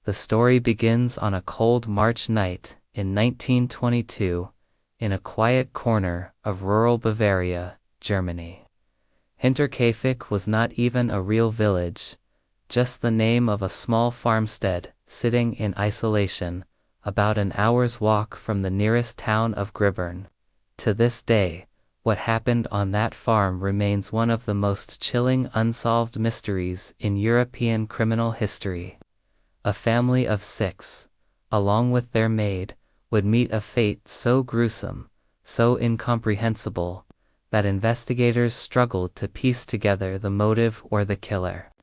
The story begins on a cold March night in 1922 in a quiet corner of rural Bavaria, Germany. Hinterkaifeck was not even a real village, just the name of a small farmstead sitting in isolation, about an hour's walk from the nearest town of Gribern. To this day, what happened on that farm remains one of the most chilling unsolved mysteries in European criminal history. A family of 6, along with their maid, would meet a fate so gruesome, so incomprehensible, that investigators struggled to piece together the motive or the killer.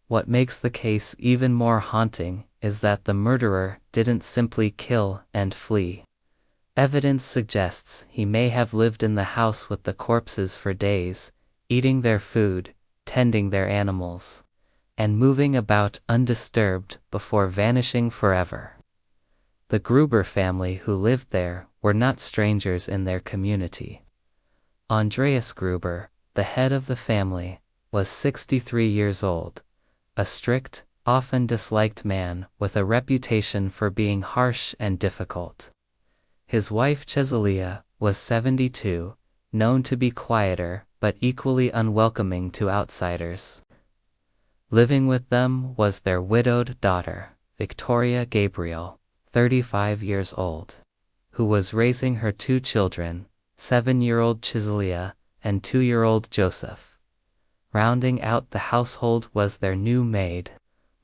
What makes the case even more haunting is that the murderer didn't simply kill and flee. Evidence suggests he may have lived in the house with the corpses for days, eating their food, tending their animals, and moving about undisturbed before vanishing forever. The Gruber family who lived there were not strangers in their community. Andreas Gruber, the head of the family, was 63 years old, a strict, often disliked man with a reputation for being harsh and difficult. His wife Cecilia was 72, known to be quieter but equally unwelcoming to outsiders. Living with them was their widowed daughter, Victoria Gabriel, 35 years old, who was raising her 2 children, 7-year-old Cecilia and 2-year-old Joseph. Rounding out the household was their new maid,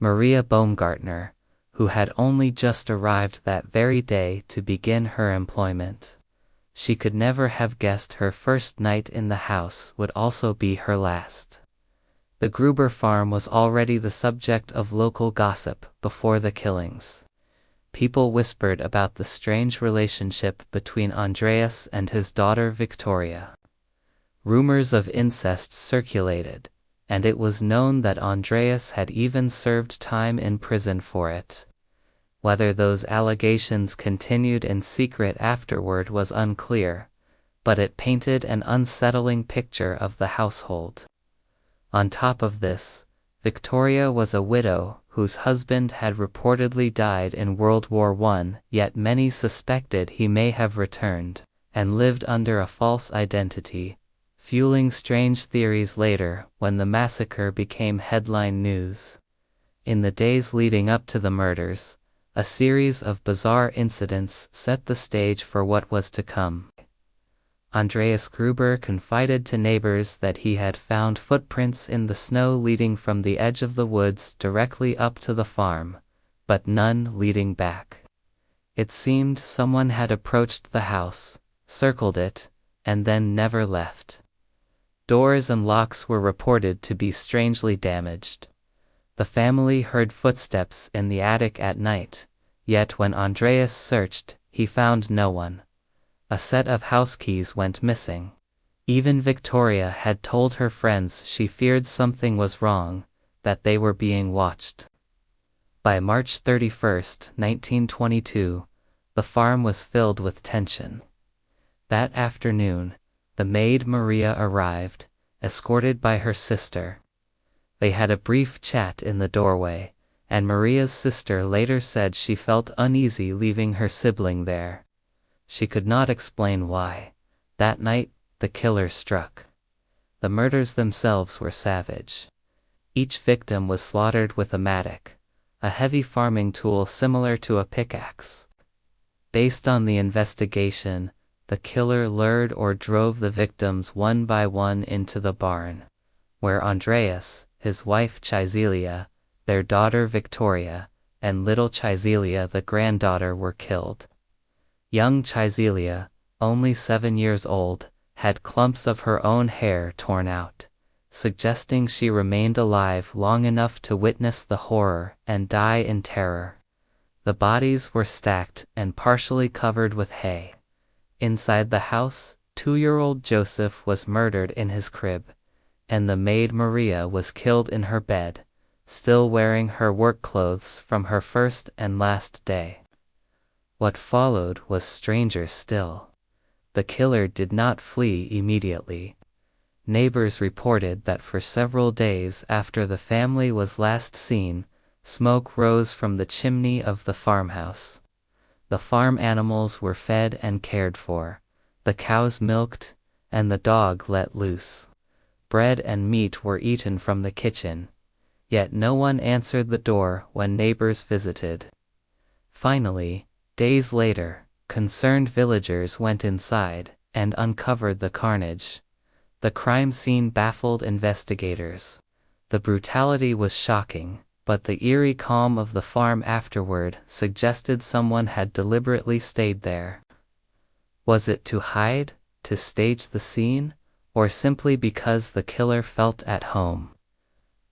Maria Baumgartner, who had only just arrived that very day to begin her employment. She could never have guessed her first night in the house would also be her last. The Gruber farm was already the subject of local gossip before the killings. People whispered about the strange relationship between Andreas and his daughter Victoria. Rumors of incest circulated, and it was known that Andreas had even served time in prison for it. Whether those allegations continued in secret afterward was unclear, but it painted an unsettling picture of the household. On top of this, Victoria was a widow whose husband had reportedly died in World War I, yet many suspected he may have returned and lived under a false identity, fueling strange theories later when the massacre became headline news. In the days leading up to the murders, a series of bizarre incidents set the stage for what was to come. Andreas Gruber confided to neighbors that he had found footprints in the snow leading from the edge of the woods directly up to the farm, but none leading back. It seemed someone had approached the house, circled it, and then never left. Doors and locks were reported to be strangely damaged. The family heard footsteps in the attic at night, yet when Andreas searched, he found no one. A set of house keys went missing. Even Victoria had told her friends she feared something was wrong, that they were being watched. By March 31, 1922, the farm was filled with tension. That afternoon, the maid Maria arrived, escorted by her sister. They had a brief chat in the doorway, and Maria's sister later said she felt uneasy leaving her sibling there. She could not explain why. That night, the killer struck. The murders themselves were savage. Each victim was slaughtered with a mattock, a heavy farming tool similar to a pickaxe. Based on the investigation, the killer lured or drove the victims one by one into the barn, where Andreas, his wife Cecilia, their daughter Victoria, and little Cecilia the granddaughter were killed. Young Cecilia, only 7 years old, had clumps of her own hair torn out, suggesting she remained alive long enough to witness the horror and die in terror. The bodies were stacked and partially covered with hay. Inside the house, 2-year-old Joseph was murdered in his crib, and the maid Maria was killed in her bed, still wearing her work clothes from her first and last day. What followed was stranger still. The killer did not flee immediately. Neighbors reported that for several days after the family was last seen, Smoke rose from the chimney of the farmhouse. The farm animals were fed and cared for, the cows milked, and the dog let loose. Bread and meat were eaten from the kitchen, yet no one answered the door when neighbors visited. Finally, days later, concerned villagers went inside and uncovered the carnage. The crime scene baffled investigators. The brutality was shocking, but the eerie calm of the farm afterward suggested someone had deliberately stayed there. Was it to hide, to stage the scene, or simply because the killer felt at home?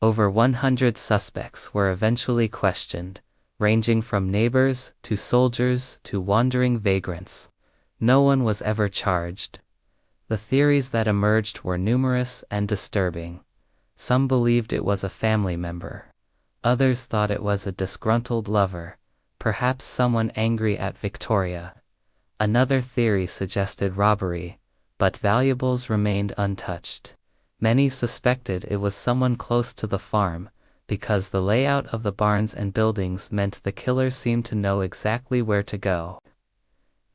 Over 100 suspects were eventually questioned, ranging from neighbors to soldiers to wandering vagrants. No one was ever charged. The theories that emerged were numerous and disturbing. Some believed it was a family member. Others thought it was a disgruntled lover, perhaps someone angry at Victoria. Another theory suggested robbery, but valuables remained untouched. Many suspected it was someone close to the farm, because the layout of the barns and buildings meant the killer seemed to know exactly where to go.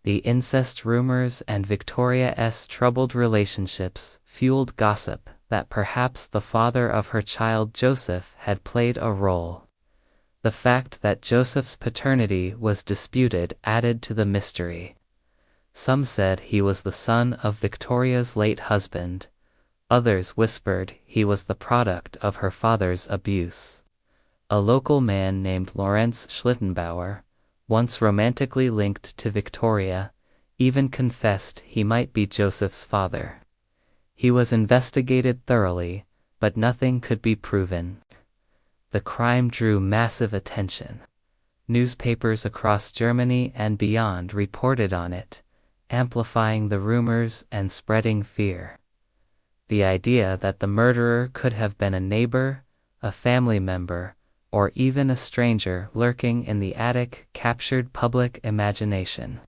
The incest rumors and Victoria's troubled relationships fueled gossip that perhaps the father of her child Joseph had played a role. The fact that Joseph's paternity was disputed added to the mystery. Some said he was the son of Victoria's late husband. Others whispered he was the product of her father's abuse. A local man named Lorenz Schlittenbauer, once romantically linked to Victoria, even confessed he might be Joseph's father. He was investigated thoroughly, but nothing could be proven. The crime drew massive attention. Newspapers across Germany and beyond reported on it, amplifying the rumors and spreading fear. The idea that the murderer could have been a neighbor, a family member, or even a stranger lurking in the attic captured public imagination.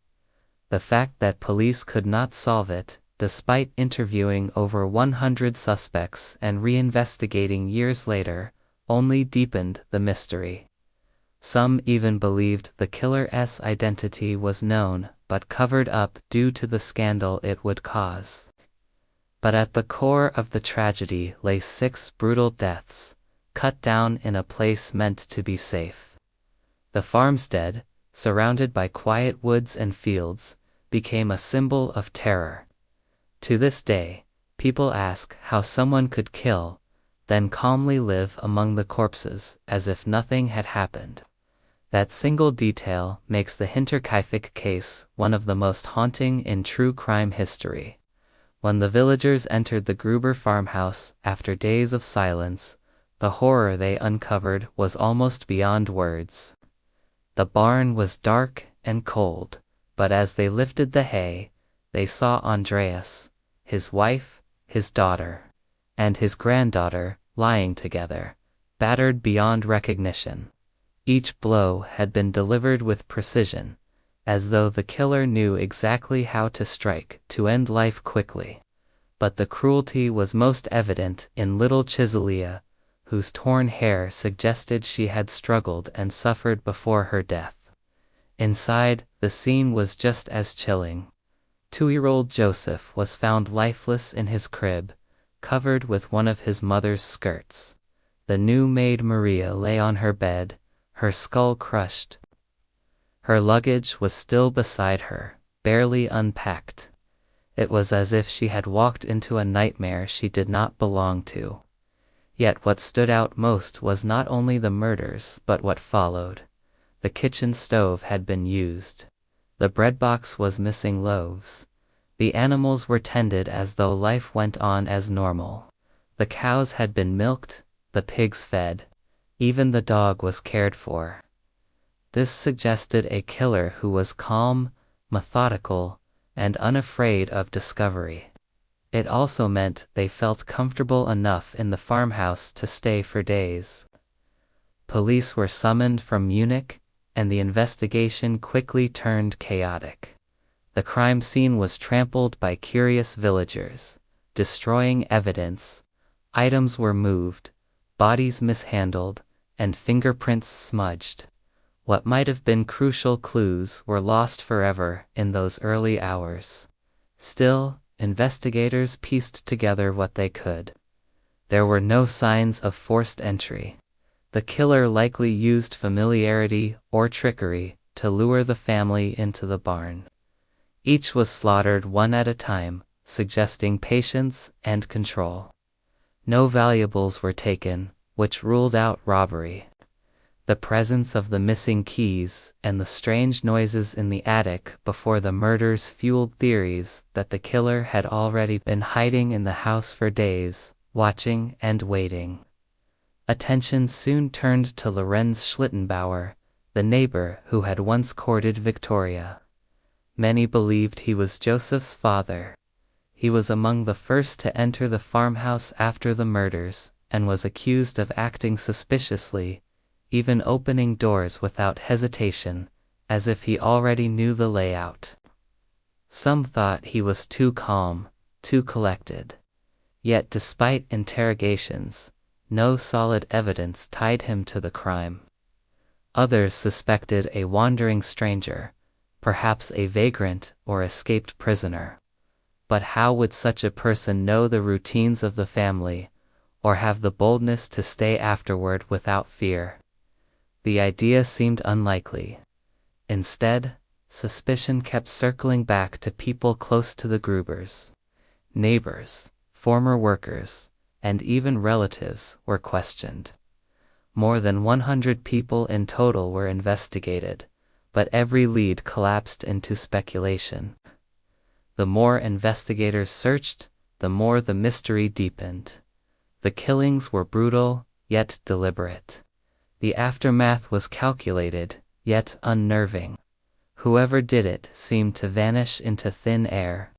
The fact that police could not solve it, despite interviewing over 100 suspects and reinvestigating years later, only deepened the mystery. Some even believed the killer's identity was known but covered up due to the scandal it would cause. But at the core of the tragedy lay 6 brutal deaths, cut down in a place meant to be safe. The farmstead, surrounded by quiet woods and fields, became a symbol of terror. To this day, people ask how someone could kill, then calmly live among the corpses as if nothing had happened. That single detail makes the Hinterkaifeck case one of the most haunting in true crime history. When the villagers entered the Gruber farmhouse after days of silence, the horror they uncovered was almost beyond words. The barn was dark and cold, but as they lifted the hay, they saw Andreas, his wife, his daughter, and his granddaughter lying together, battered beyond recognition. Each blow had been delivered with precision, as though the killer knew exactly how to strike to end life quickly. But the cruelty was most evident in little Chiselia, whose torn hair suggested she had struggled and suffered before her death. Inside, the scene was just as chilling. 2-year-old Joseph was found lifeless in his crib, covered with one of his mother's skirts. The new maid Maria lay on her bed, her skull crushed. Her luggage was still beside her, barely unpacked. It was as if she had walked into a nightmare she did not belong to. Yet what stood out most was not only the murders but what followed. The kitchen stove had been used. The bread box was missing loaves. The animals were tended as though life went on as normal. The cows had been milked, the pigs fed. Even the dog was cared for. This suggested a killer who was calm, methodical, and unafraid of discovery. It also meant they felt comfortable enough in the farmhouse to stay for days. Police were summoned from Munich, and the investigation quickly turned chaotic. The crime scene was trampled by curious villagers, destroying evidence. Items were moved, bodies mishandled, and fingerprints smudged. What might have been crucial clues were lost forever in those early hours. Still, investigators pieced together what they could. There were no signs of forced entry. The killer likely used familiarity or trickery to lure the family into the barn. Each was slaughtered one at a time, suggesting patience and control. No valuables were taken, which ruled out robbery. The presence of the missing keys and the strange noises in the attic before the murders fueled theories that the killer had already been hiding in the house for days, watching and waiting. Attention soon turned to Lorenz Schlittenbauer, the neighbor who had once courted Victoria. Many believed he was Joseph's father. He was among the first to enter the farmhouse after the murders, and was accused of acting suspiciously, even opening doors without hesitation, as if he already knew the layout. Some thought he was too calm, too collected. Yet despite interrogations, no solid evidence tied him to the crime. Others suspected a wandering stranger, perhaps a vagrant or escaped prisoner. But how would such a person know the routines of the family, or have the boldness to stay afterward without fear? The idea seemed unlikely. Instead, suspicion kept circling back to people close to the Grubers. Neighbors, former workers, and even relatives were questioned. More than 100 people in total were investigated, but every lead collapsed into speculation. The more investigators searched, the more the mystery deepened. The killings were brutal, yet deliberate. The aftermath was calculated, yet unnerving. Whoever did it seemed to vanish into thin air,